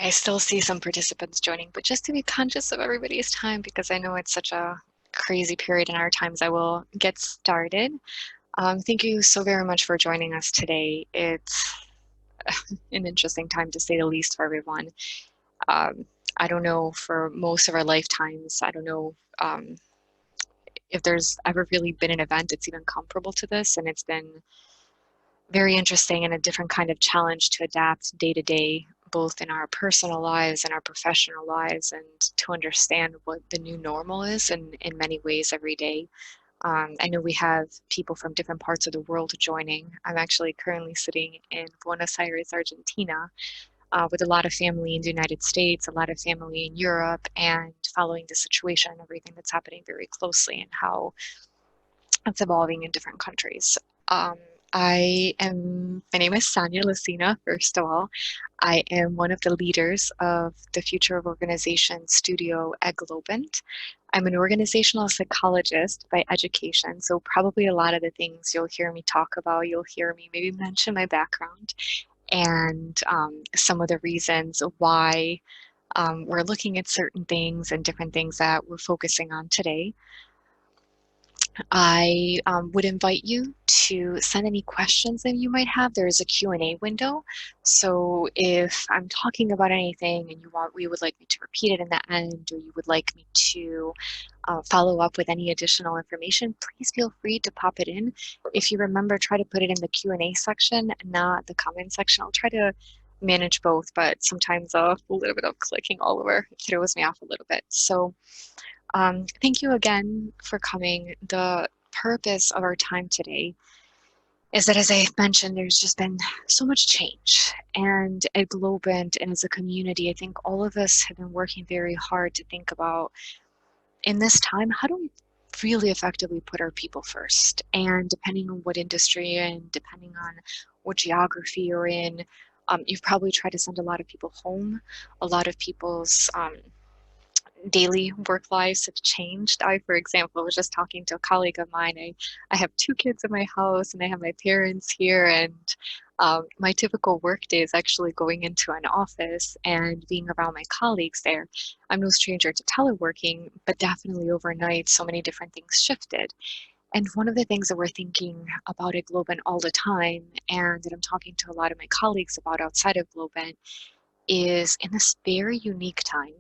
I still see some participants joining, but just to be conscious of everybody's time because I know it's such a crazy period in our times, I will get started. Thank you so very much for joining us today. It's an interesting time to say the least for everyone. Um, I don't know for most of our lifetimes, I don't know if there's ever really been an event that's even comparable to this, and it's been very interesting and a different kind of challenge to adapt day to day, both in our personal lives and our professional lives, and to understand what the new normal is in many ways every day. I know we have people from different parts of the world joining. I'm actually currently sitting in Buenos Aires, Argentina, with a lot of family in the United States, a lot of family in Europe, and following the situation and everything that's happening very closely and how it's evolving in different countries. Um, my name is Sonia Lucina, first of all. I am one of the leaders of the Future of Organization studio at Globant. I'm an organizational psychologist by education, so probably a lot of the things you'll hear me talk about, you'll hear me maybe mention my background and some of the reasons why we're looking at certain things and different things that we're focusing on today. I would invite you to send any questions that you might have. There is a Q&A window. So if I'm talking about anything and you would like me to repeat it in the end, or you would like me to follow up with any additional information, please feel free to pop it in. If you remember, try to put it in the Q&A section, not the comment section. I'll try to manage both, but sometimes a little bit of clicking all over throws me off a little bit. So thank you again for coming. The purpose of our time today is that, as I mentioned, there's just been so much change. And at Globant and as a community, I think all of us have been working very hard to think about, in this time, how do we really effectively put our people first? And depending on what industry and depending on what geography you're in, you've probably tried to send a lot of people home. A lot of people's daily work lives have changed. I, for example, was just talking to a colleague of mine. I have two kids in my house and I have my parents here, and my typical work day is actually going into an office and being around my colleagues there. I'm no stranger to teleworking, but definitely overnight, so many different things shifted. And one of the things that we're thinking about at Globant all the time, and that I'm talking to a lot of my colleagues about outside of Globant, is in this very unique time,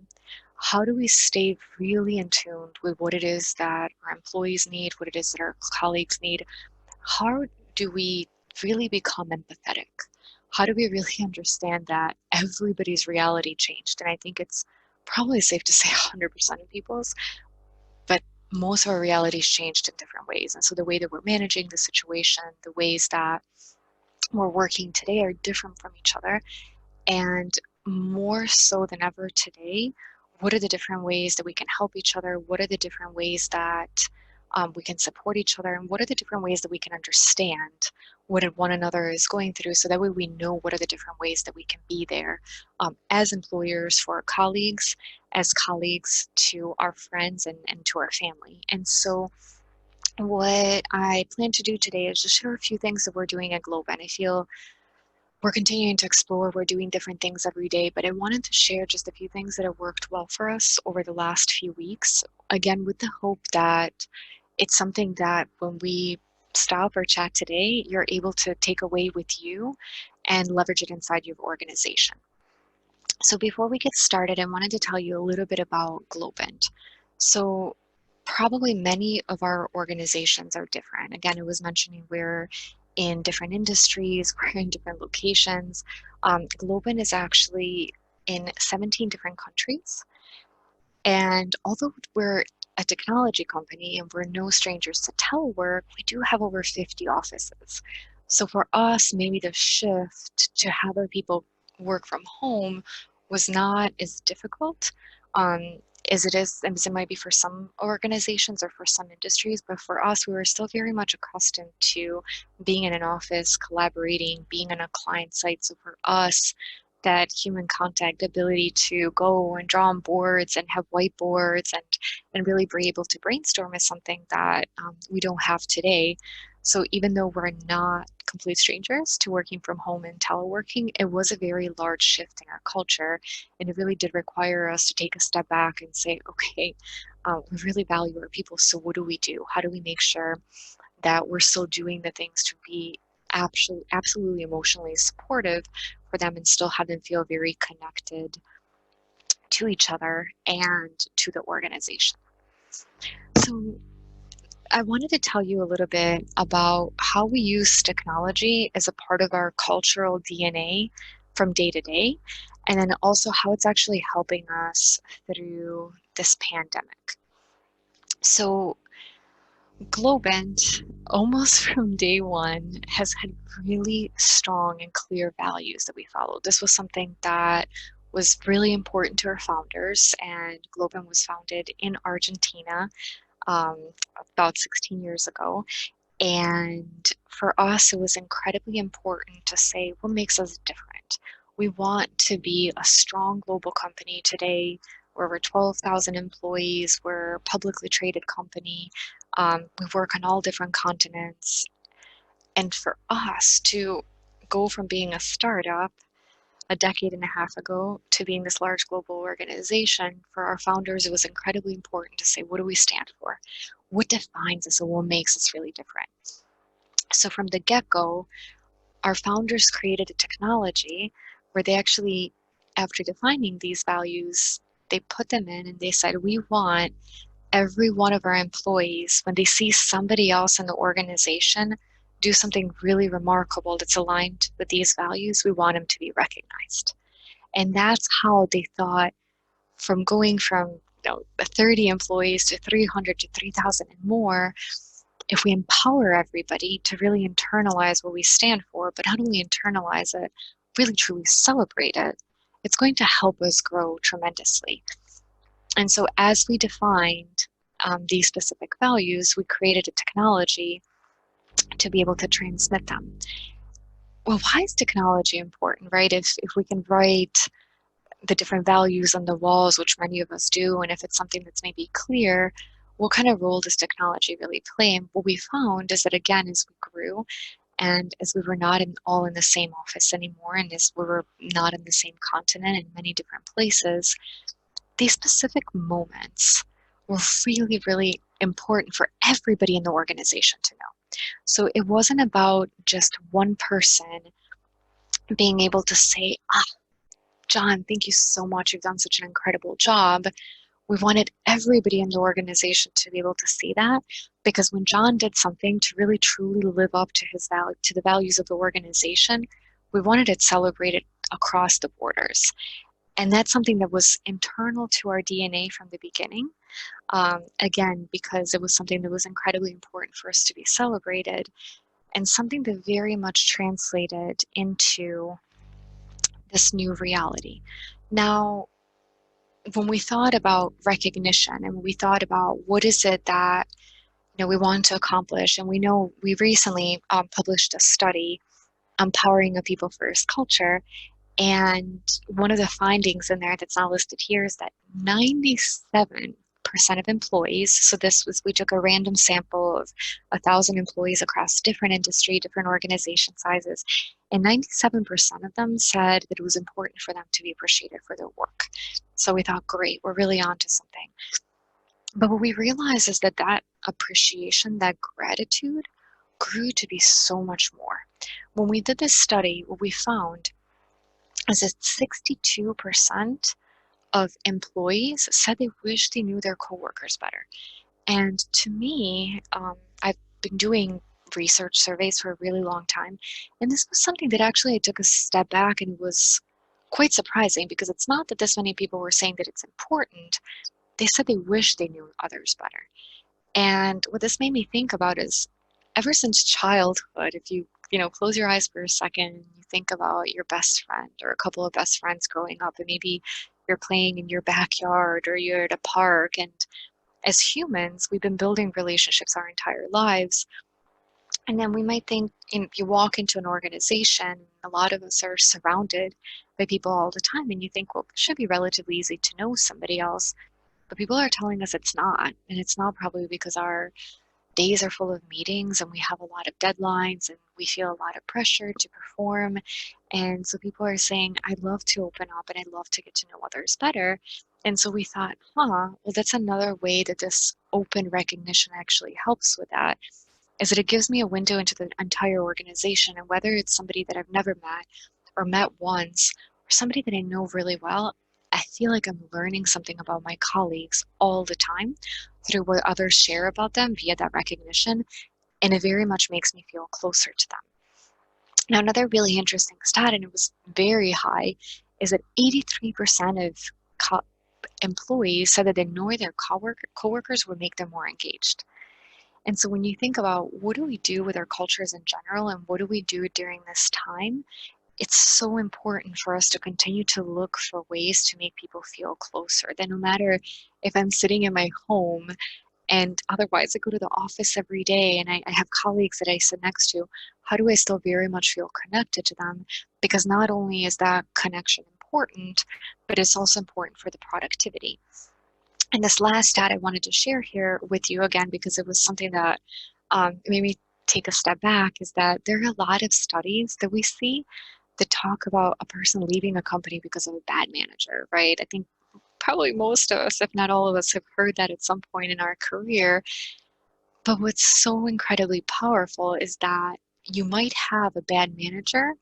how do we stay really in tune with what it is that our employees need, what it is that our colleagues need? How do we really become empathetic? How do we really understand that everybody's reality changed? And I think it's probably safe to say 100% of people's, but most of our realities changed in different ways. And so the way that we're managing the situation, the ways that we're working today are different from each other. And more so than ever today, what are the different ways that we can help each other? What are the different ways that we can support each other? And what are the different ways that we can understand what one another is going through, so that way we know what are the different ways that we can be there as employers for our colleagues, as colleagues to our friends, and to our family. And so what I plan to do today is just share a few things that we're doing at Globant. I feel we're continuing to explore, we're doing different things every day, but I wanted to share just a few things that have worked well for us over the last few weeks. Again, with the hope that it's something that when we stop or chat today, you're able to take away with you and leverage it inside your organization. So before we get started, I wanted to tell you a little bit about Globant. So probably many of our organizations are different. Again, I was mentioning we're in different industries, we're in different locations. Globant is actually in 17 different countries. And although we're a technology company and we're no strangers to telework, we do have over 50 offices. So for us, maybe the shift to have our people work from home was not as difficult as it might be for some organizations or for some industries. But for us, we were still very much accustomed to being in an office, collaborating, being on a client site. So for us, that human contact, ability to go and draw on boards and have whiteboards and really be able to brainstorm is something that we don't have today. So even though we're not complete strangers to working from home and teleworking, it was a very large shift in our culture. And it really did require us to take a step back and say, okay, we really value our people. So what do we do? How do we make sure that we're still doing the things to be absolutely emotionally supportive for them and still have them feel very connected to each other and to the organization? So I wanted to tell you a little bit about how we use technology as a part of our cultural DNA from day to day, and then also how it's actually helping us through this pandemic. So Globant, almost from day one, has had really strong and clear values that we follow. This was something that was really important to our founders, and Globant was founded in Argentina um, about 16 years ago. And for us, it was incredibly important to say what makes us different. We want to be a strong global company today. We're over 12,000 employees. We're a publicly traded company. We work on all different continents. And for us to go from being a startup a decade and a half ago to being this large global organization, for our founders, it was incredibly important to say, what do we stand for? What defines us and what makes us really different? So from the get-go, our founders created a technology where they actually, after defining these values, they put them in and they said, we want every one of our employees, when they see somebody else in the organization do something really remarkable that's aligned with these values, we want them to be recognized. And that's how they thought, from going from 30 employees to 300 to 3,000 and more, if we empower everybody to really internalize what we stand for, but not only internalize it, really truly celebrate it, it's going to help us grow tremendously. And so as we defined these specific values, we created a technology to be able to transmit them. Well, why is technology important, right? If we can write the different values on the walls, which many of us do, and if it's something that's maybe clear, what kind of role does technology really play? And what we found is that, again, as we grew and as we were not all in the same office anymore, and as we were not in the same continent in many different places, these specific moments were really, really important for everybody in the organization to know. So it wasn't about just one person being able to say, John, thank you so much. You've done such an incredible job. We wanted everybody in the organization to be able to see that, because when John did something to really truly live up to to the values of the organization, we wanted it celebrated across the borders. And that's something that was internal to our DNA from the beginning. Again, because it was something that was incredibly important for us to be celebrated, and something that very much translated into this new reality. Now, when we thought about recognition and we thought about what is it that we want to accomplish, and we know we recently published a study, Empowering a People First Culture, and one of the findings in there that's not listed here is that 97% of employees, so we took a random sample of 1,000 employees across different industry, different organization sizes, and 97% of them said that it was important for them to be appreciated for their work. So we thought, great, we're really onto something. But what we realized is that that appreciation, that gratitude, grew to be so much more. When we did this study, what we found is that 62% of employees said they wish they knew their coworkers better. And to me, I've been doing research surveys for a really long time, and this was something that actually I took a step back and was quite surprising, because it's not that this many people were saying that it's important. They said they wish they knew others better. And what this made me think about is, ever since childhood, if you close your eyes for a second and you think about your best friend or a couple of best friends growing up, and maybe you're playing in your backyard or you're at a park, and as humans, we've been building relationships our entire lives. And then we might think, you walk into an organization, a lot of us are surrounded by people all the time. And you think, well, it should be relatively easy to know somebody else. But people are telling us it's not. And it's not probably because our days are full of meetings and we have a lot of deadlines and we feel a lot of pressure to perform. And so people are saying, I'd love to open up and I'd love to get to know others better. And so we thought, well, that's another way that this open recognition actually helps with that, is that it gives me a window into the entire organization. And whether it's somebody that I've never met or met once, or somebody that I know really well, I feel like I'm learning something about my colleagues all the time through what others share about them via that recognition. And it very much makes me feel closer to them. Now, another really interesting stat, and it was very high, is that 83% of employees said that they know their coworkers would make them more engaged. And so when you think about what do we do with our cultures in general and what do we do during this time, it's so important for us to continue to look for ways to make people feel closer. That no matter if I'm sitting in my home and otherwise I go to the office every day and I have colleagues that I sit next to, how do I still very much feel connected to them? Because not only is that connection important, but it's also important for the productivity. And this last stat I wanted to share here with you again, because it was something that made me take a step back, is that there are a lot of studies that we see that talk about a person leaving a company because of a bad manager, right? I think probably most of us, if not all of us, have heard that at some point in our career. But what's so incredibly powerful is that you might have a bad manager,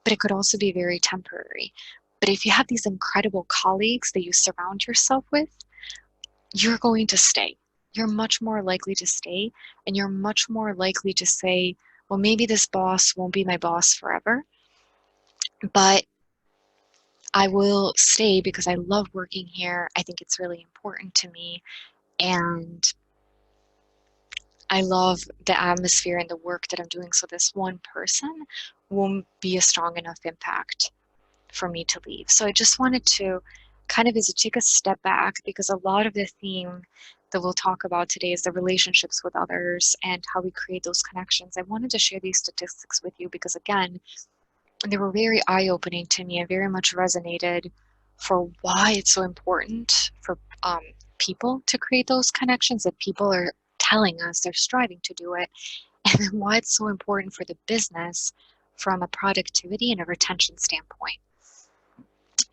but it could also be very temporary. But if you have these incredible colleagues that you surround yourself with, you're going to stay. You're much more likely to stay, and you're much more likely to say, well, maybe this boss won't be my boss forever, but I will stay because I love working here. I think it's really important to me, and I love the atmosphere and the work that I'm doing. So this one person won't be a strong enough impact for me to leave. So I just wanted to kind of take a step back, because a lot of the theme that we'll talk about today is the relationships with others and how we create those connections. I wanted to share these statistics with you because, again, they were very eye-opening to me and very much resonated for why it's so important for people to create those connections, that people are telling us they're striving to do it, and then why it's so important for the business from a productivity and a retention standpoint.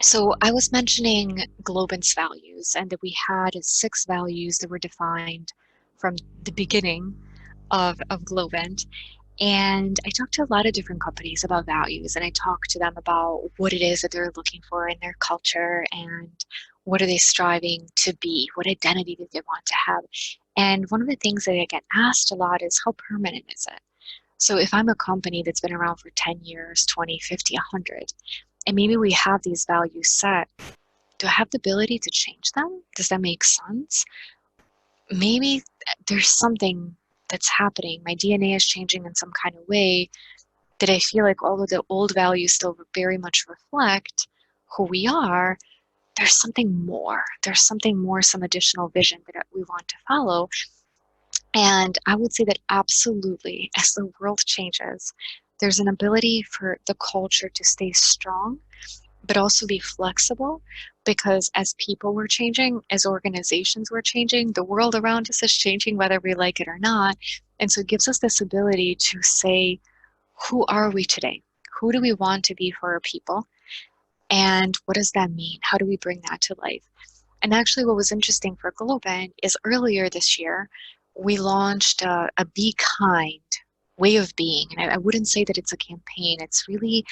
So I was mentioning Globant's values, and that we had 6 values that were defined from the beginning of Globant. And I talked to a lot of different companies about values, and I talked to them about what it is that they're looking for in their culture and what are they striving to be, what identity do they want to have. And one of the things that I get asked a lot is, how permanent is it? So if I'm a company that's been around for 10 years, 20, 50, 100, and maybe we have these values set, do I have the ability to change them? Does that make sense? Maybe there's something that's happening. My DNA is changing in some kind of way that I feel like all of the old values still very much reflect who we are. There's something more. There's something more, some additional vision that we want to follow. And I would say that absolutely, as the world changes, there's an ability for the culture to stay strong, but also be flexible, because as people were changing, as organizations were changing, the world around us is changing whether we like it or not. And so it gives us this ability to say, who are we today? Who do we want to be for our people? And what does that mean? How do we bring that to life? And actually what was interesting for Globant is earlier this year, we launched a Be Kind way of being. And I wouldn't say that it's a campaign. It's really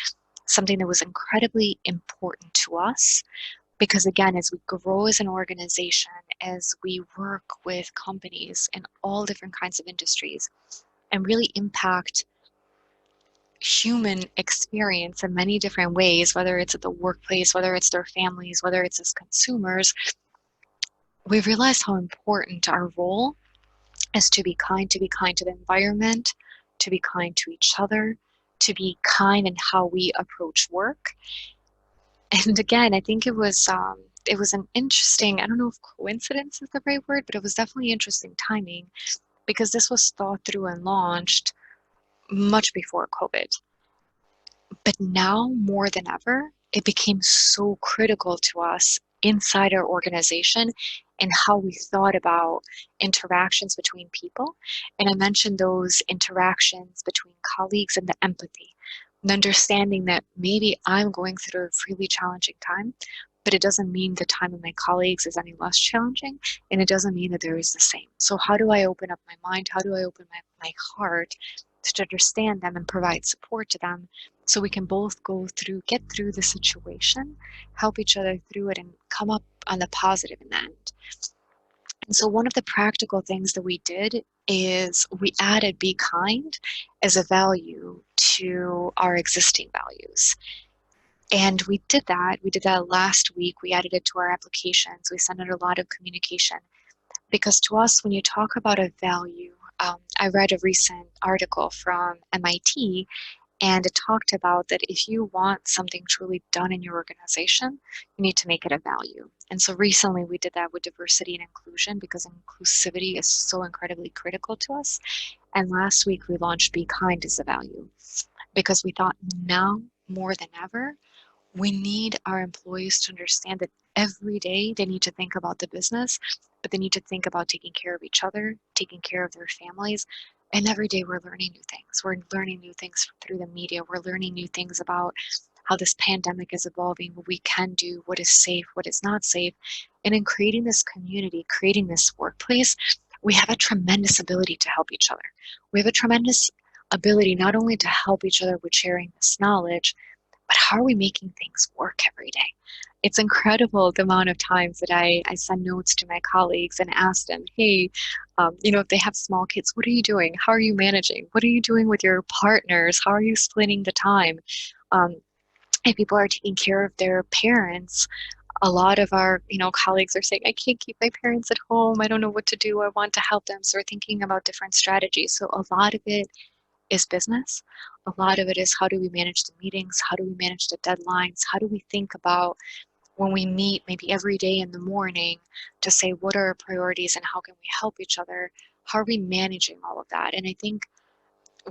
something that was incredibly important to us, because again, as we grow as an organization, as we work with companies in all different kinds of industries and really impact human experience in many different ways, whether it's at the workplace, whether it's their families, whether it's as consumers, we realized how important our role is to be kind to the environment, to be kind to each other, to be kind in how we approach work. And again, I think it was an interesting, I don't know if coincidence is the right word, but it was definitely interesting timing, because this was thought through and launched much before COVID. But now more than ever, it became so critical to us inside our organization and how we thought about interactions between people. And I mentioned those interactions between colleagues and the empathy, and understanding that maybe I'm going through a really challenging time, but it doesn't mean the time of my colleagues is any less challenging, and it doesn't mean that there is the same. So how do I open up my mind? How do I open my heart to understand them and provide support to them so we can both get through the situation, help each other through it, and come up on the positive in the end. And so one of the practical things that we did is we added be kind as a value to our existing values. And we did that last week. We added it to our applications. We sent out a lot of communication because to us, when you talk about a value, I read a recent article from MIT, and it talked about that if you want something truly done in your organization, you need to make it a value. And so recently we did that with diversity and inclusion because inclusivity is so incredibly critical to us. And last week we launched Be Kind as a value because we thought now more than ever, we need our employees to understand that every day they need to think about the business, but they need to think about taking care of each other, taking care of their families. And every day we're learning new things. We're learning new things through the media. We're learning new things about how this pandemic is evolving, what we can do, what is safe, what is not safe. And in creating this community, creating this workplace, we have a tremendous ability to help each other. We have a tremendous ability not only to help each other with sharing this knowledge, but how are we making things work every day? It's incredible the amount of times that I send notes to my colleagues and ask them, hey, if they have small kids, what are you doing? How are you managing? What are you doing with your partners? How are you splitting the time? Um, if people are taking care of their parents, a lot of our colleagues are saying, I can't keep my parents at home. I don't know what to do. I want to help them. So we're thinking about different strategies. So a lot of it is business. A lot of it is how do we manage the meetings? How do we manage the deadlines? How do we think about when we meet maybe every day in the morning to say what are our priorities and how can we help each other? How are we managing all of that? And I think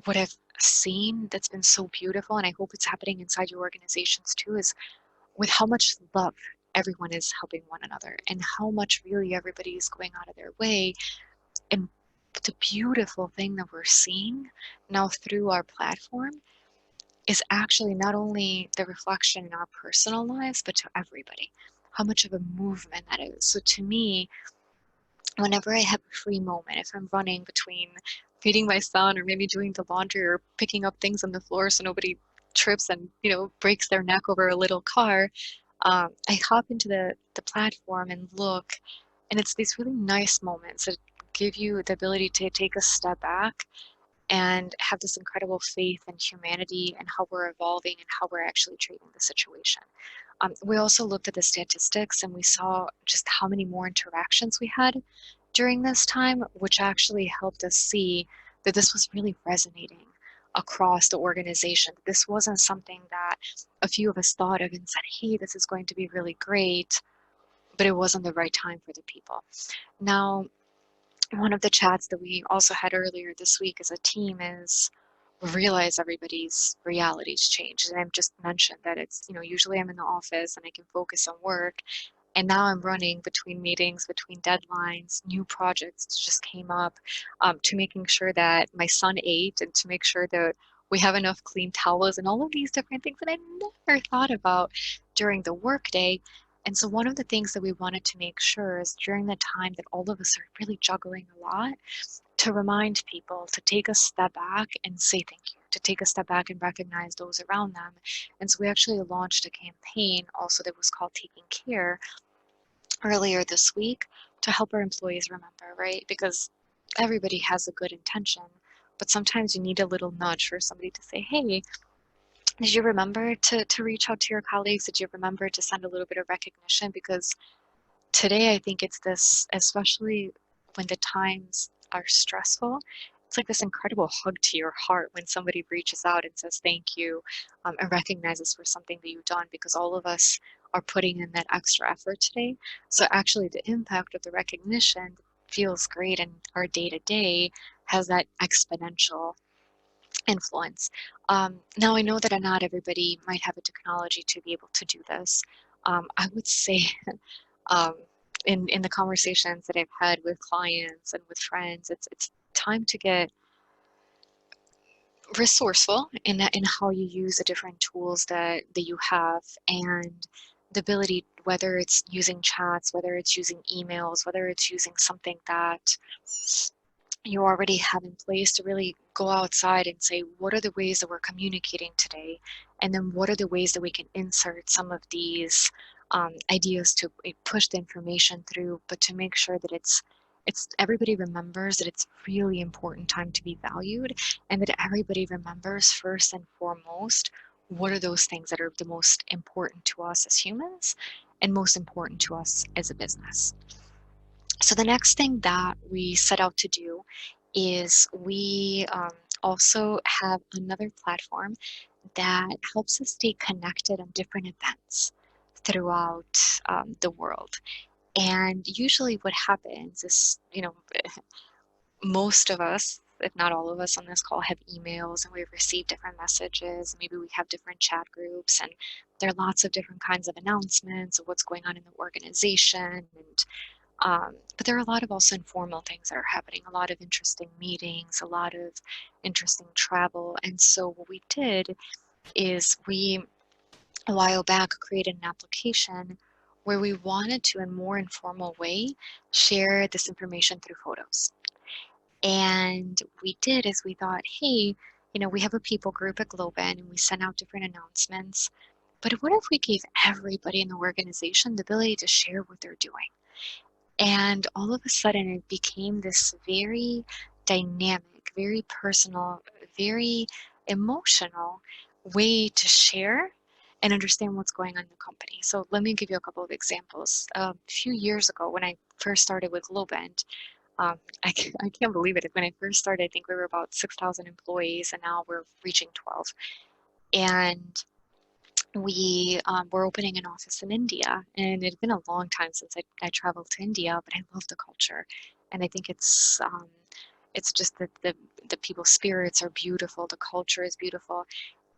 what I've seen that's been so beautiful, and I hope it's happening inside your organizations too, is with how much love everyone is helping one another and how much really everybody is going out of their way. And the beautiful thing that we're seeing now through our platform is actually not only the reflection in our personal lives, but to everybody. How much of a movement that is. So to me, whenever I have a free moment, if I'm running between feeding my son or maybe doing the laundry or picking up things on the floor so nobody trips and breaks their neck over a little car, I hop into the platform and look, and it's these really nice moments that give you the ability to take a step back and have this incredible faith in humanity and how we're evolving and how we're actually treating the situation. We also looked at the statistics and we saw just how many more interactions we had during this time, which actually helped us see that this was really resonating across the organization. This wasn't something that a few of us thought of and said, hey, this is going to be really great, but it wasn't the right time for the people. Now, one of the chats that we also had earlier this week as a team is we realize everybody's realities changed. And I've just mentioned that it's, usually I'm in the office and I can focus on work. And now I'm running between meetings, between deadlines, new projects just came up, to making sure that my son ate and to make sure that we have enough clean towels and all of these different things that I never thought about during the workday. And so one of the things that we wanted to make sure is during the time that all of us are really juggling a lot, to remind people to take a step back and say thank you, to take a step back and recognize those around them. And so we actually launched a campaign also that was called Taking Care earlier this week to help our employees remember, right? Because everybody has a good intention, but sometimes you need a little nudge for somebody to say, hey, did you remember to reach out to your colleagues? Did you remember to send a little bit of recognition? Because today I think it's this, especially when the times are stressful, it's like this incredible hug to your heart when somebody reaches out and says thank you, and recognizes for something that you've done, because all of us are putting in that extra effort today. So actually the impact of the recognition feels great, and our day to day has that exponential influence. Now, I know that not everybody might have the technology to be able to do this. I would say um, in the conversations that I've had with clients and with friends, it's time to get resourceful in how you use the different tools that you have, and the ability, whether it's using chats, whether it's using emails, whether it's using something that you already have in place, to really go outside and say, what are the ways that we're communicating today? And then what are the ways that we can insert some of these ideas to push the information through, but to make sure that it's everybody remembers that it's really important time to be valued, and that everybody remembers first and foremost what are those things that are the most important to us as humans and most important to us as a business. So the next thing that we set out to do is we also have another platform that helps us stay connected on different events throughout the world. And usually what happens is, most of us, if not all of us on this call, have emails and we receive different messages. Maybe we have different chat groups, and there are lots of different kinds of announcements of what's going on in the organization. And but there are a lot of also informal things that are happening, a lot of interesting meetings, a lot of interesting travel. And so what we did is we, a while back, created an application where we wanted to, in a more informal way, share this information through photos. And we did is we thought, hey, we have a people group at Globin and we send out different announcements. But what if we gave everybody in the organization the ability to share what they're doing? And all of a sudden, it became this very dynamic, very personal, very emotional way to share and understand what's going on in the company. So let me give you a couple of examples. A few years ago, when I first started with Globant, I can't believe it. When I first started, I think we were about 6,000 employees, and now we're reaching 12. And we were opening an office in India, and it had been a long time since I traveled to India, but I love the culture, and I think it's just that the people's spirits are beautiful, the culture is beautiful,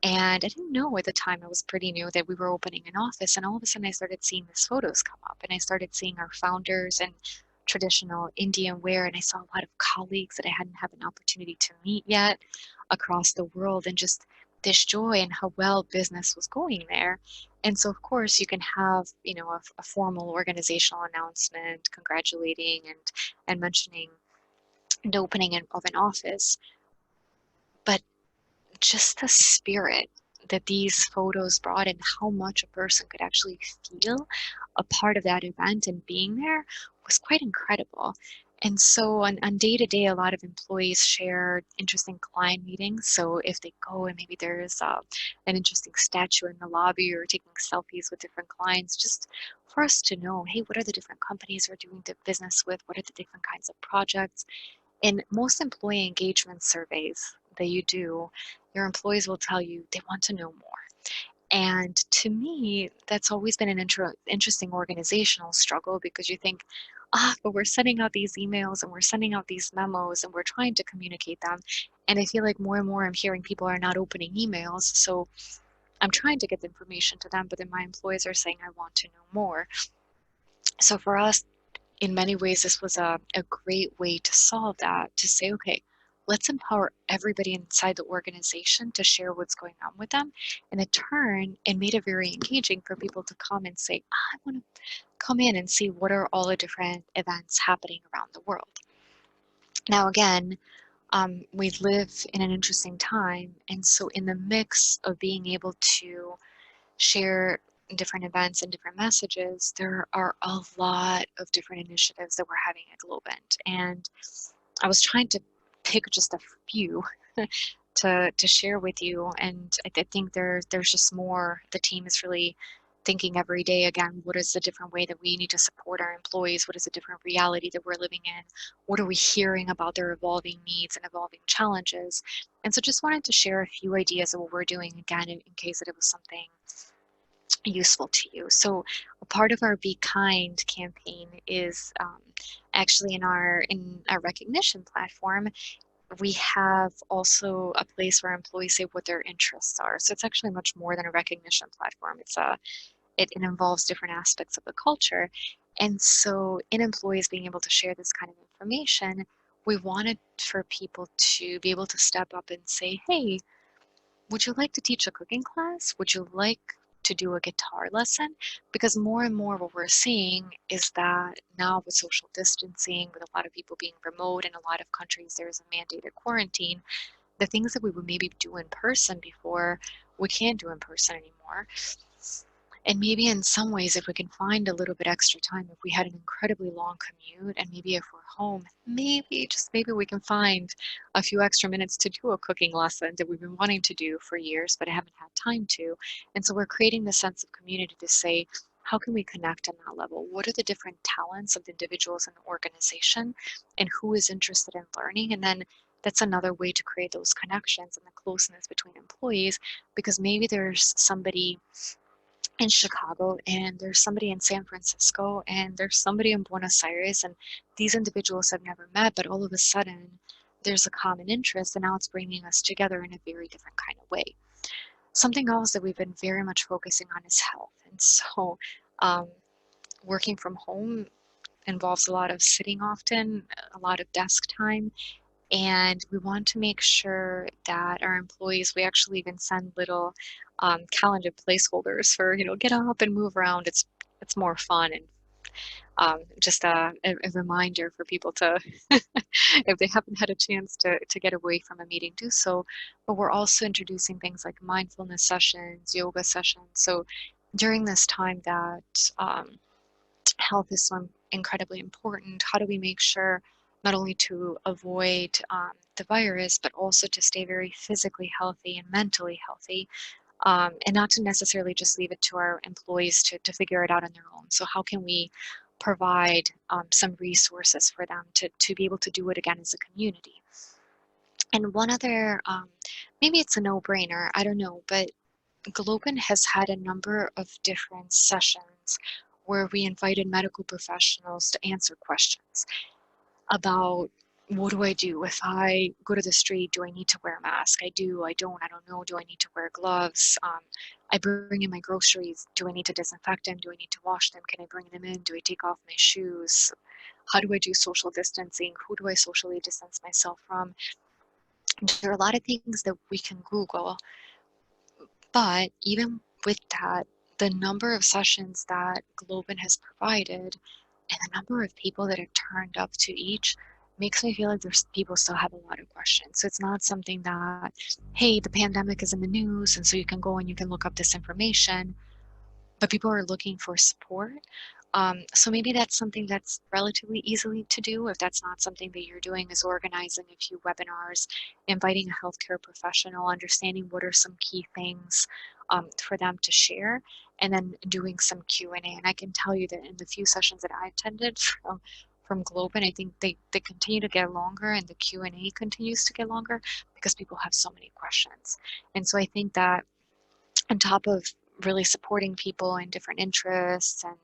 and I didn't know at the time, I was pretty new, that we were opening an office, and all of a sudden I started seeing these photos come up, and I started seeing our founders in traditional Indian wear, and I saw a lot of colleagues that I hadn't had an opportunity to meet yet across the world, and just this joy and how well business was going there. And so, of course, you can have, a formal organizational announcement congratulating and mentioning the opening of an office, but just the spirit that these photos brought and how much a person could actually feel a part of that event and being there was quite incredible. And so on day to day, a lot of employees share interesting client meetings. So if they go and maybe there's an interesting statue in the lobby or taking selfies with different clients, just for us to know, hey, what are the different companies we're doing the business with? What are the different kinds of projects? In most employee engagement surveys that you do, your employees will tell you they want to know more. And to me, that's always been an interesting organizational struggle, because you think, but we're sending out these emails and we're sending out these memos and we're trying to communicate them. And I feel like more and more I'm hearing people are not opening emails. So I'm trying to get the information to them, but then my employees are saying, I want to know more. So for us, in many ways, this was a great way to solve that, to say, okay, let's empower everybody inside the organization to share what's going on with them. And in turn, it made it very engaging for people to come and say, I want to come in and see what are all the different events happening around the world. Now, again, we live in an interesting time. And so in the mix of being able to share different events and different messages, there are a lot of different initiatives that we're having at Globant. And I was trying to pick just a few to share with you. And I think there's just more. The team is really thinking every day, again, what is the different way that we need to support our employees? What is the different reality that we're living in? What are we hearing about their evolving needs and evolving challenges? And so just wanted to share a few ideas of what we're doing, again, in case that it was something useful to you. So a part of our Be Kind campaign is actually in our recognition platform, We have also a place where employees say what their interests are. So it's actually much more than a recognition platform. It involves different aspects of the culture. And so in employees being able to share this kind of information, we wanted for people to be able to step up and say, hey, would you like to teach a cooking class? Would you like to do a guitar lesson? Because more and more what we're seeing is that now with social distancing, with a lot of people being remote, in a lot of countries there is a mandated quarantine, the things that we would maybe do in person before, we can't do in person anymore. And maybe in some ways, if we can find a little bit extra time, if we had an incredibly long commute, and maybe if we're home, maybe, just maybe we can find a few extra minutes to do a cooking lesson that we've been wanting to do for years, but I haven't had time to. And so we're creating this sense of community to say, how can we connect on that level? What are the different talents of the individuals in the organization, and who is interested in learning? And then that's another way to create those connections and the closeness between employees, because maybe there's somebody in Chicago and there's somebody in San Francisco and there's somebody in Buenos Aires, and these individuals have never met, but all of a sudden there's a common interest, and now it's bringing us together in a very different kind of way. Something else that we've been very much focusing on is health. And so um, working from home involves a lot of sitting often, a lot of desk time, and we want to make sure that our employees, we actually even send little calendar placeholders for, get up and move around. It's more fun, and just a reminder for people to, if they haven't had a chance to get away from a meeting, do so. But we're also introducing things like mindfulness sessions, yoga sessions. So during this time that health is so incredibly important, how do we make sure not only to avoid the virus, but also to stay very physically healthy and mentally healthy, and not to necessarily just leave it to our employees to figure it out on their own. So how can we provide some resources for them to be able to do it again as a community? And one other, maybe it's a no-brainer, I don't know, but Globin has had a number of different sessions where we invited medical professionals to answer questions about, what do I do if I go to the street? Do I need to wear a mask? I do, I don't know. Do I need to wear gloves? I bring in my groceries. Do I need to disinfect them? Do I need to wash them? Can I bring them in? Do I take off my shoes? How do I do social distancing? Who do I socially distance myself from? There are a lot of things that we can Google, but even with that, the number of sessions that Globin has provided and the number of people that have turned up to each makes me feel like there's people still have a lot of questions. So it's not something that, hey, the pandemic is in the news, and so you can go and you can look up this information, but people are looking for support. So maybe that's something that's relatively easily to do. If that's not something that you're doing, is organizing a few webinars, inviting a healthcare professional, understanding what are some key things for them to share, and then doing some Q&A. And I can tell you that in the few sessions that I attended from Globin, I think they continue to get longer, and the Q&A continues to get longer because people have so many questions. And so I think that on top of really supporting people in different interests and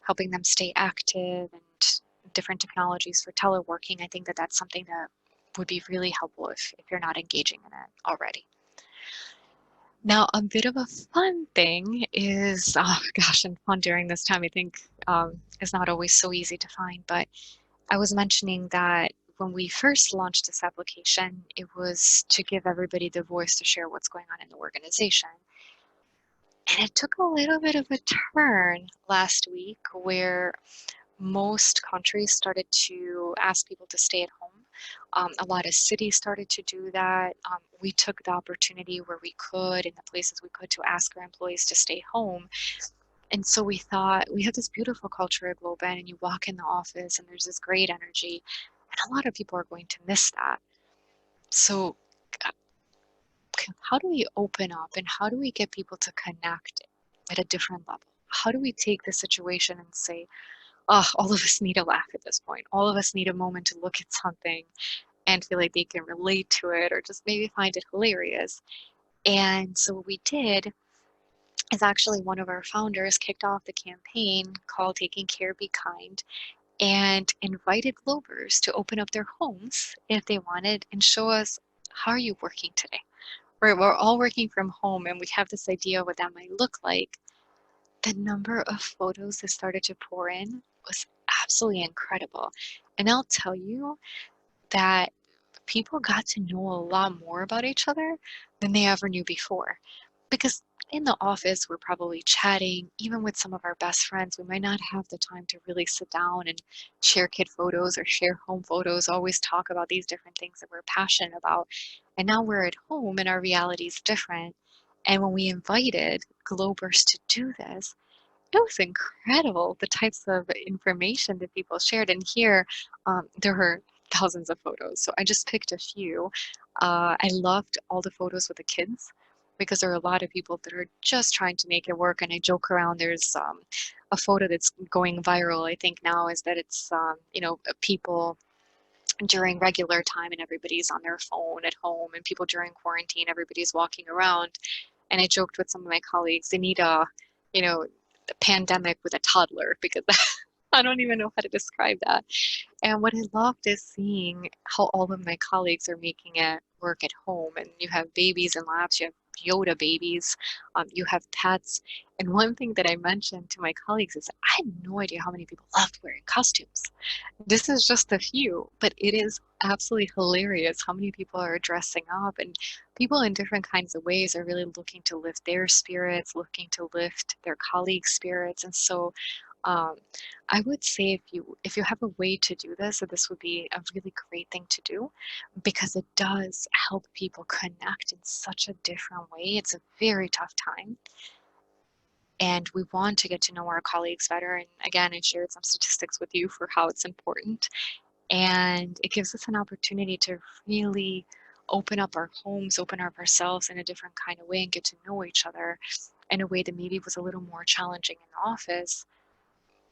helping them stay active and different technologies for teleworking, I think that that's something that would be really helpful if you're not engaging in it already. Now, a bit of a fun thing is, oh gosh, and fun during this time, I think is not always so easy to find, but I was mentioning that when we first launched this application, it was to give everybody the voice to share what's going on in the organization. And it took a little bit of a turn last week where most countries started to ask people to stay at home. A lot of cities started to do that. We took the opportunity where we could, in the places we could, to ask our employees to stay home. And so we thought, we have this beautiful culture at Globin, and you walk in the office and there's this great energy, and a lot of people are going to miss that. So how do we open up and how do we get people to connect at a different level? How do we take the situation and say, oh, all of us need a laugh at this point. All of us need a moment to look at something and feel like they can relate to it or just maybe find it hilarious. And so what we did is actually one of our founders kicked off the campaign called Taking Care, Be Kind. and invited Globers to open up their homes if they wanted and show us, how are you working today? We're all working from home and we have this idea of what that might look like. The number of photos that started to pour in was absolutely incredible. And I'll tell you that people got to know a lot more about each other than they ever knew before. Because in the office, we're probably chatting, even with some of our best friends, we might not have the time to really sit down and share kid photos or share home photos, always talk about these different things that we're passionate about. And now we're at home and our reality is different. And when we invited Globers to do this, it was incredible, the types of information that people shared. And here, there were thousands of photos. So I just picked a few. I loved all the photos with the kids because there are a lot of people that are just trying to make it work. And I joke around, there's a photo that's going viral, I think now, is that it's, people during regular time and everybody's on their phone at home, and people during quarantine, everybody's walking around. And I joked with some of my colleagues, they need you know, a pandemic with a toddler because I don't even know how to describe that. And what I loved is seeing how all of my colleagues are making it work at home. And you have babies in labs, you have Yoda babies, you have pets. And one thing that I mentioned to my colleagues is I had no idea how many people loved wearing costumes. This is just a few, but it is absolutely hilarious how many people are dressing up, and people in different kinds of ways are really looking to lift their spirits, looking to lift their colleagues' spirits. And so um, I would say if you have a way to do this, that this would be a really great thing to do because it does help people connect in such a different way. It's a very tough time. And we want to get to know our colleagues better. And again, I shared some statistics with you for how it's important. And it gives us an opportunity to really open up our homes, open up ourselves in a different kind of way and get to know each other in a way that maybe was a little more challenging in the office.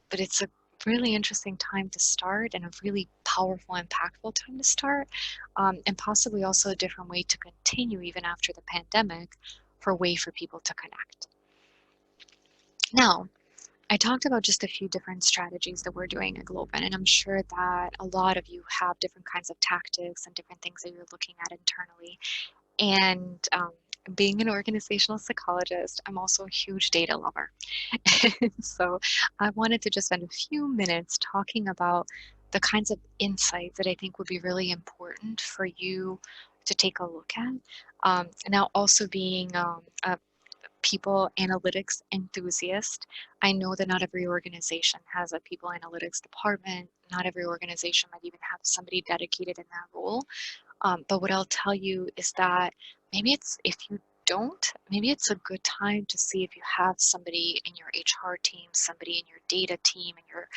But it's a really interesting time to start and a really powerful, impactful time to start, and possibly also a different way to continue even after the pandemic for a way for people to connect. Now, I talked about just a few different strategies that we're doing at Globin, and I'm sure that a lot of you have different kinds of tactics and different things that you're looking at internally. And being an organizational psychologist, I'm also a huge data lover. So I wanted to just spend a few minutes talking about the kinds of insights that I think would be really important for you to take a look at. Now, also being a people analytics enthusiast. I know that not every organization has a people analytics department. Not every organization might even have somebody dedicated in that role. But what I'll tell you is that if you don't, maybe it's a good time to see if you have somebody in your HR team, somebody in your data team, and your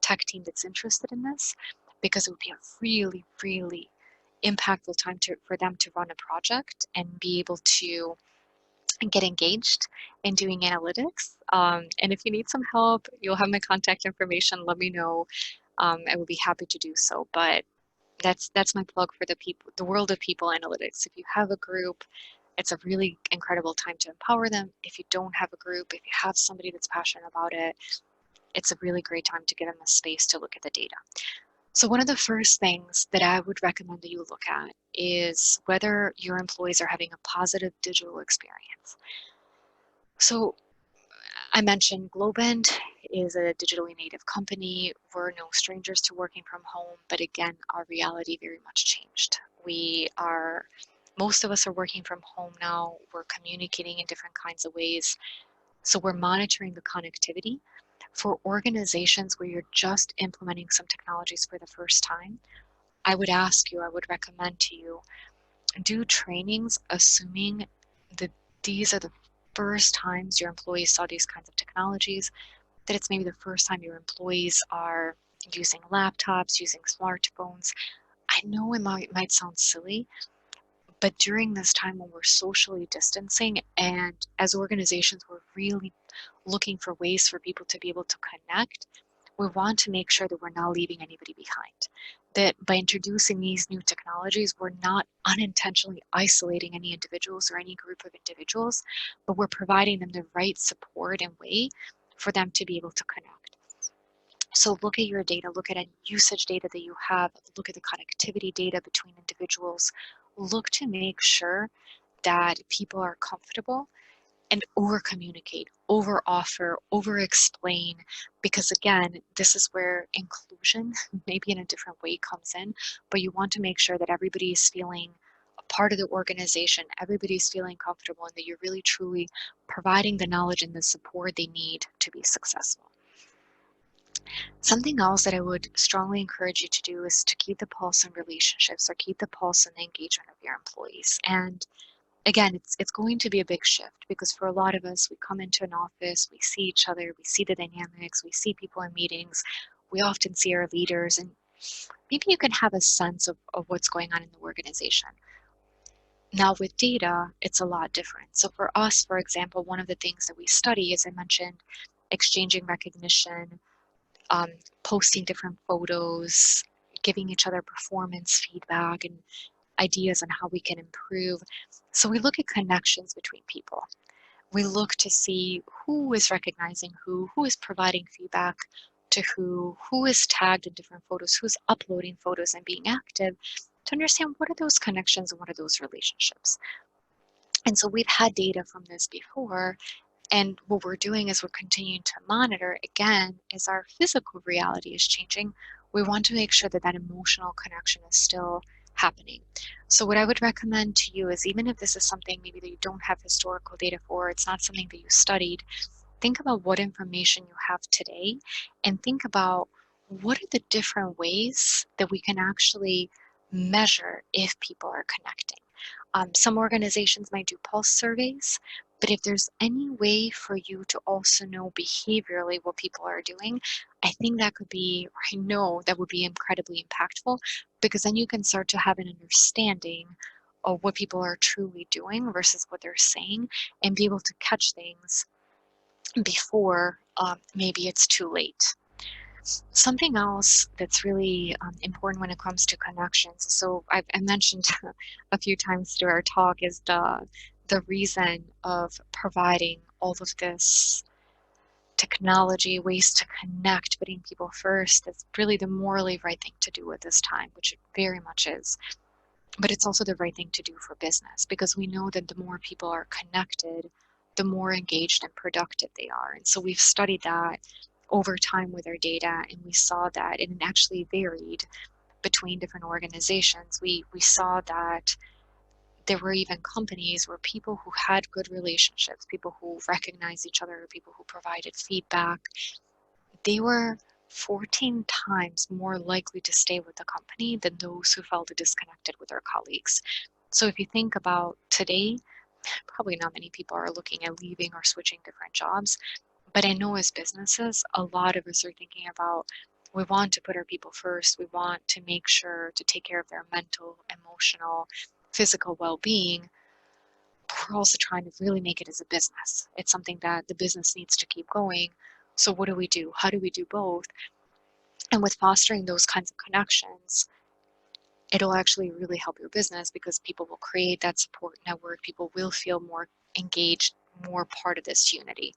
tech team that's interested in this, because it would be a really, really impactful time for them to run a project and be able to get engaged in doing analytics. And if you need some help, you'll have my contact information. Let me know. I will be happy to do so. But that's my plug for the world of people analytics. If you have a group, it's a really incredible time to empower them. If you don't have a group, if you have somebody that's passionate about it, it's a really great time to give them the space to look at the data. So one of the first things that I would recommend that you look at is whether your employees are having a positive digital experience. So I mentioned Globend is a digitally native company. We're no strangers to working from home, but again, our reality very much changed. Most of us are working from home now. We're communicating in different kinds of ways. So we're monitoring the connectivity. For organizations where you're just implementing some technologies for the first time, I would recommend to you, do trainings assuming that these are the first times your employees saw these kinds of technologies, that it's maybe the first time your employees are using laptops, using smartphones. I know it might sound silly, but during this time when we're socially distancing and as organizations, we're really looking for ways for people to be able to connect, we want to make sure that we're not leaving anybody behind. That by introducing these new technologies, we're not unintentionally isolating any individuals or any group of individuals, but we're providing them the right support and way for them to be able to connect. So look at your data, look at any usage data that you have, look at the connectivity data between individuals, look to make sure that people are comfortable and over communicate, over offer, over explain, because again, this is where inclusion, maybe in a different way, comes in, but you want to make sure that everybody is feeling a part of the organization, everybody's feeling comfortable, and that you're really truly providing the knowledge and the support they need to be successful. Something else that I would strongly encourage you to do is to keep the pulse on relationships or keep the pulse on the engagement of your employees. And again, it's going to be a big shift because for a lot of us, we come into an office, we see each other, we see the dynamics, we see people in meetings, we often see our leaders, and maybe you can have a sense of what's going on in the organization. Now with data, it's a lot different. So for us, for example, one of the things that we study, as I mentioned, exchanging recognition, um, posting different photos, giving each other performance feedback and ideas on how we can improve. So we look at connections between people. We look to see who is recognizing who is providing feedback to who is tagged in different photos, who's uploading photos and being active, to understand what are those connections and what are those relationships. And so we've had data from this before, and what we're doing is we're continuing to monitor, again, as our physical reality is changing, we want to make sure that that emotional connection is still happening. So what I would recommend to you is, even if this is something maybe that you don't have historical data for, it's not something that you studied, think about what information you have today and think about what are the different ways that we can actually measure if people are connecting. Some organizations might do pulse surveys, but if there's any way for you to also know behaviorally what people are doing, I think that could be, or I know that would be incredibly impactful, because then you can start to have an understanding of what people are truly doing versus what they're saying and be able to catch things before maybe it's too late. Something else that's really important when it comes to connections. So I mentioned a few times through our talk is the reason of providing all of this technology, ways to connect, putting people first. That's really the morally right thing to do at this time, which it very much is. But it's also the right thing to do for business because we know that the more people are connected, the more engaged and productive they are. And so we've studied that over time with our data, and we saw that it actually varied between different organizations. We saw that there were even companies where people who had good relationships, people who recognized each other, people who provided feedback, they were 14 times more likely to stay with the company than those who felt disconnected with their colleagues. So if you think about today, probably not many people are looking at leaving or switching different jobs, but I know as businesses, a lot of us are thinking about we want to put our people first. We want to make sure to take care of their mental, emotional, physical well-being. We're also trying to really make it as a business. It's something that the business needs to keep going. So what do we do? How do we do both? And with fostering those kinds of connections, it'll actually really help your business because people will create that support network. People will feel more engaged, more part of this unity.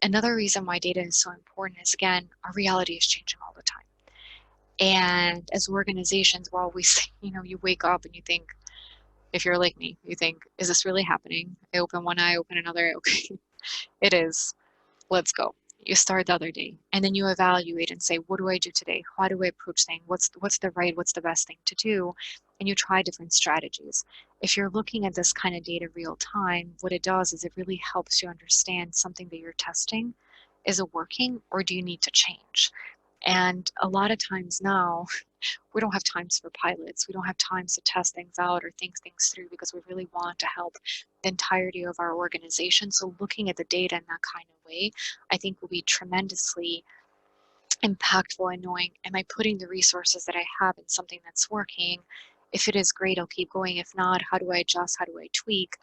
Another reason why data is so important is, again, our reality is changing all the time. And as organizations, we're always, you wake up and you think, if you're like me, you think, is this really happening? I open one eye, open another. Okay, it is. Let's go. You start the other day, and then you evaluate and say, what do I do today? How do I approach things? What's the best thing to do? And you try different strategies. If you're looking at this kind of data real time, what it does is it really helps you understand something that you're testing. Is it working, or do you need to change? And a lot of times now, we don't have times for pilots. We don't have times to test things out or think things through because we really want to help the entirety of our organization. So looking at the data in that kind of way, I think will be tremendously impactful in knowing, am I putting the resources that I have in something that's working? If it is great, I'll keep going. If not, how do I adjust? How do I tweak?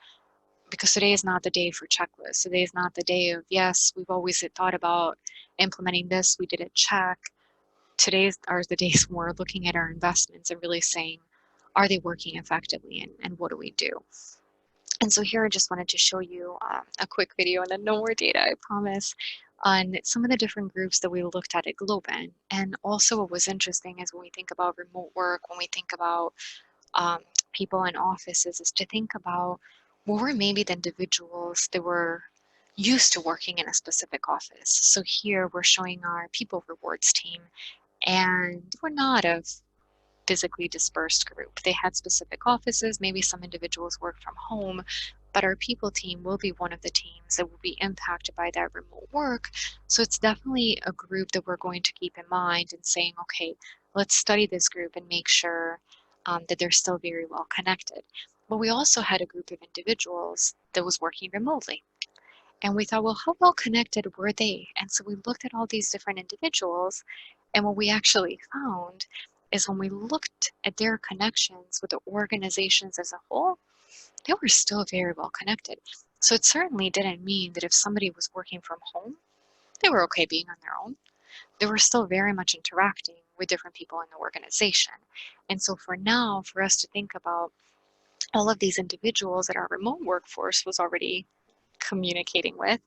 Because today is not the day for checklists. Today is not the day of, yes, we've always thought about implementing this. We did a check. Today's are the days when we're looking at our investments and really saying, are they working effectively, and what do we do? And so here I just wanted to show you a quick video and then no more data, I promise. on some of the different groups that we looked at Globin. And also what was interesting is when we think about remote work, when we think about um, people in offices, is to think about what were maybe the individuals that were used to working in a specific office. So here we're showing our people rewards team, and we're not a physically dispersed group. They had specific offices, maybe some individuals work from home, but our people team will be one of the teams that will be impacted by that remote work. So it's definitely a group that we're going to keep in mind and saying, okay, let's study this group and make sure that they're still very well connected. But we also had a group of individuals that was working remotely. And we thought, well, how well connected were they? And so we looked at all these different individuals, and what we actually found is when we looked at their connections with the organizations as a whole, they were still very well connected. So it certainly didn't mean that if somebody was working from home, they were okay being on their own. They were still very much interacting with different people in the organization. And so for now, for us to think about all of these individuals that our remote workforce was already communicating with,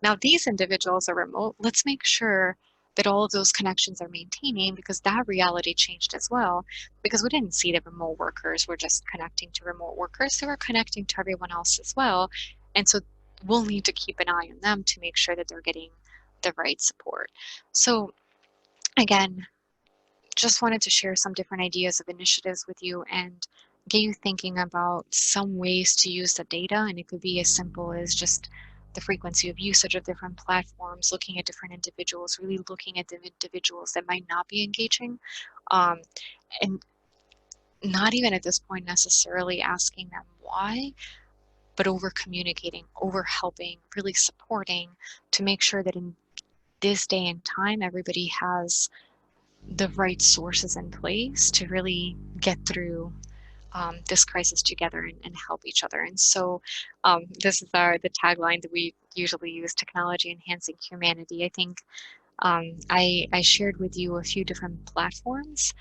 now these individuals are remote. Let's make sure that all of those connections are maintaining, because that reality changed as well, because we didn't see that remote workers were just connecting to remote workers. They were connecting to everyone else as well. And so we'll need to keep an eye on them to make sure that they're getting the right support. So again, just wanted to share some different ideas of initiatives with you and get you thinking about some ways to use the data. And it could be as simple as just the frequency of usage of different platforms, looking at different individuals, really looking at the individuals that might not be engaging. Um, and not even at this point necessarily asking them why, but over communicating, over helping, really supporting to make sure that in this day and time, everybody has the right sources in place to really get through this crisis together and help each other. And so this is the tagline that we usually use: technology enhancing humanity. I think I shared with you a few different platforms,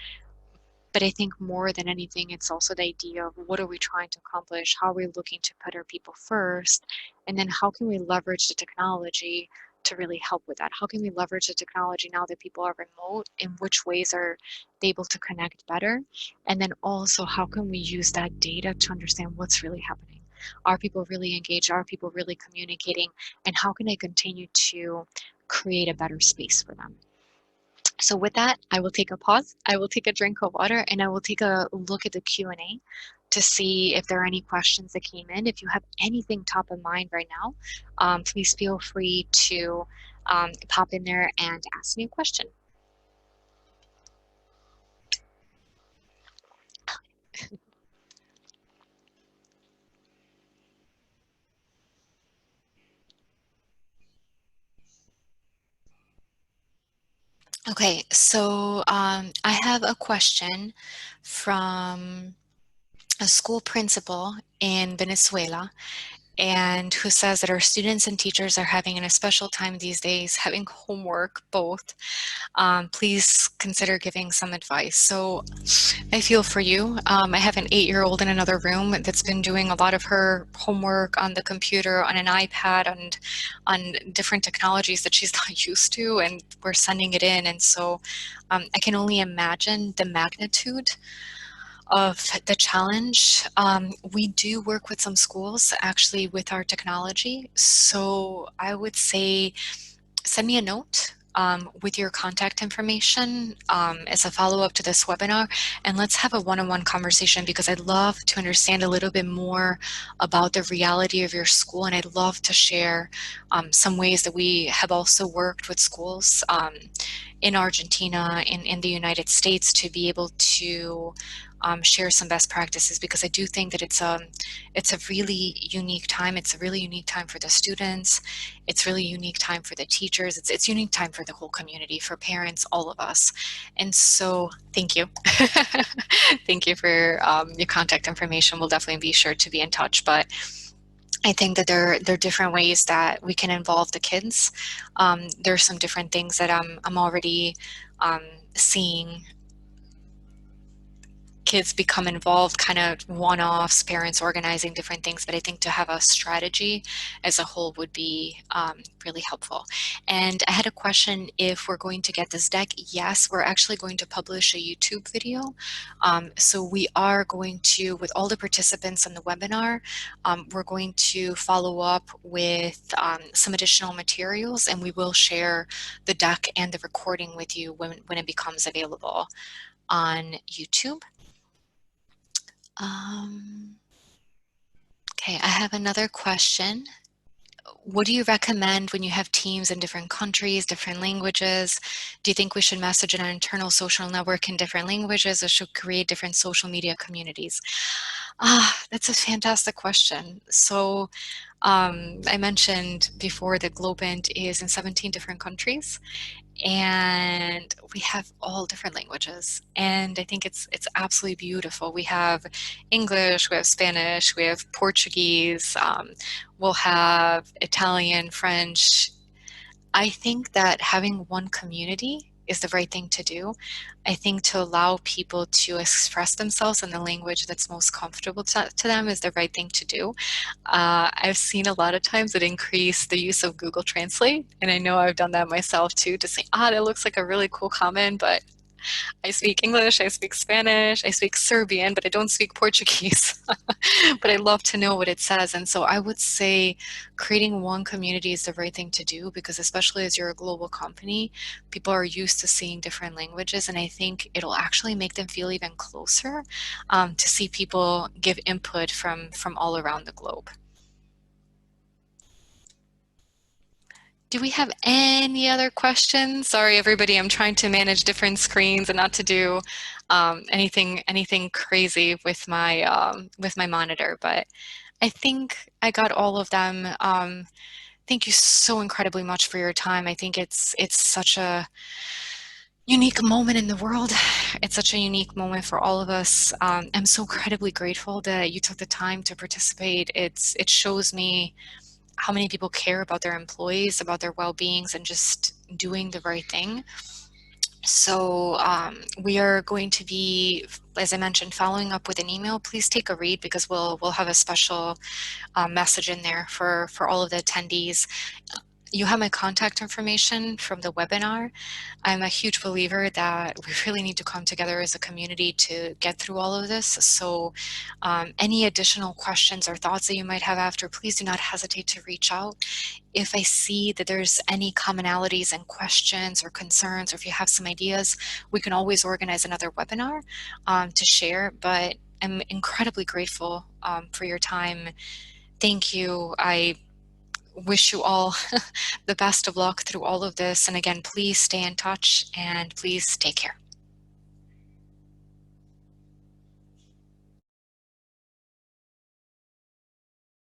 but I think more than anything, it's also the idea of what are we trying to accomplish? How are we looking to put our people first? And then how can we leverage the technology to really help with that? How can we leverage the technology now that people are remote? In which ways are they able to connect better? And then also, how can we use that data to understand what's really happening? Are people really engaged? Are people really communicating? And how can I continue to create a better space for them? So with that, I will take a pause, I will take a drink of water, and I will take a look at the Q&A to see if there are any questions that came in. If you have anything top of mind right now, please feel free to pop in there and ask me a question. Okay, so I have a question from a school principal in Venezuela, and who says that our students and teachers are having a special time these days, having homework both. Please consider giving some advice. So I feel for you. I have an 8-year-old in another room that's been doing a lot of her homework on the computer, on an iPad, and on different technologies that she's not used to, and we're sending it in. And so I can only imagine the magnitude of the challenge. We do work with some schools actually with our technology. So I would say send me a note with your contact information as a follow-up to this webinar, and let's have a one-on-one conversation, because I'd love to understand a little bit more about the reality of your school, and I'd love to share some ways that we have also worked with schools in Argentina, in the United States, to be able to share some best practices, because I do think that it's a really unique time. It's a really unique time for the students. It's really unique time for the teachers. It's unique time for the whole community, for parents, all of us. And so thank you. Thank you for your contact information. We'll definitely be sure to be in touch. But I think that there are different ways that we can involve the kids. There's some different things that I'm already seeing kids become involved, kind of one-offs, parents organizing different things, but I think to have a strategy as a whole would be really helpful. And I had a question if we're going to get this deck. Yes, we're actually going to publish a YouTube video. So we are going to, with all the participants in the webinar, we're going to follow up with some additional materials, and we will share the deck and the recording with you when it becomes available on YouTube. Okay, I have another question. What do you recommend when you have teams in different countries, different languages? Do you think we should message in our internal social network in different languages, or should create different social media communities? That's a fantastic question. So I mentioned before that Globant is in 17 different countries, and we have all different languages, and I think it's absolutely beautiful. We have English, we have Spanish, we have Portuguese, we'll have Italian, French. I think that having one community is the right thing to do. I think to allow people to express themselves in the language that's most comfortable to them is the right thing to do. I've seen a lot of times it increase the use of Google Translate, and I know I've done that myself too, to say, that looks like a really cool comment, but I speak English, I speak Spanish, I speak Serbian, but I don't speak Portuguese. But I love to know what it says. And so I would say creating one community is the right thing to do, because especially as you're a global company, people are used to seeing different languages. And I think it'll actually make them feel even closer to see people give input from all around the globe. Do we have any other questions? Sorry, everybody, I'm trying to manage different screens and not to do anything crazy with my monitor, but I think I got all of them. Thank you so incredibly much for your time. I think it's such a unique moment in the world. It's such a unique moment for all of us. I'm so incredibly grateful that you took the time to participate. It shows me how many people care about their employees, about their well-beings, and just doing the right thing. So we are going to be, as I mentioned, following up with an email. Please take a read, because we'll have a special message in there for all of the attendees. You have my contact information from the webinar. I'm a huge believer that we really need to come together as a community to get through all of this. So any additional questions or thoughts that you might have after, please do not hesitate to reach out. If I see that there's any commonalities and questions or concerns, or if you have some ideas, we can always organize another webinar to share. But I'm incredibly grateful for your time. Thank you. I wish you all the best of luck through all of this. And again, please stay in touch, and please take care.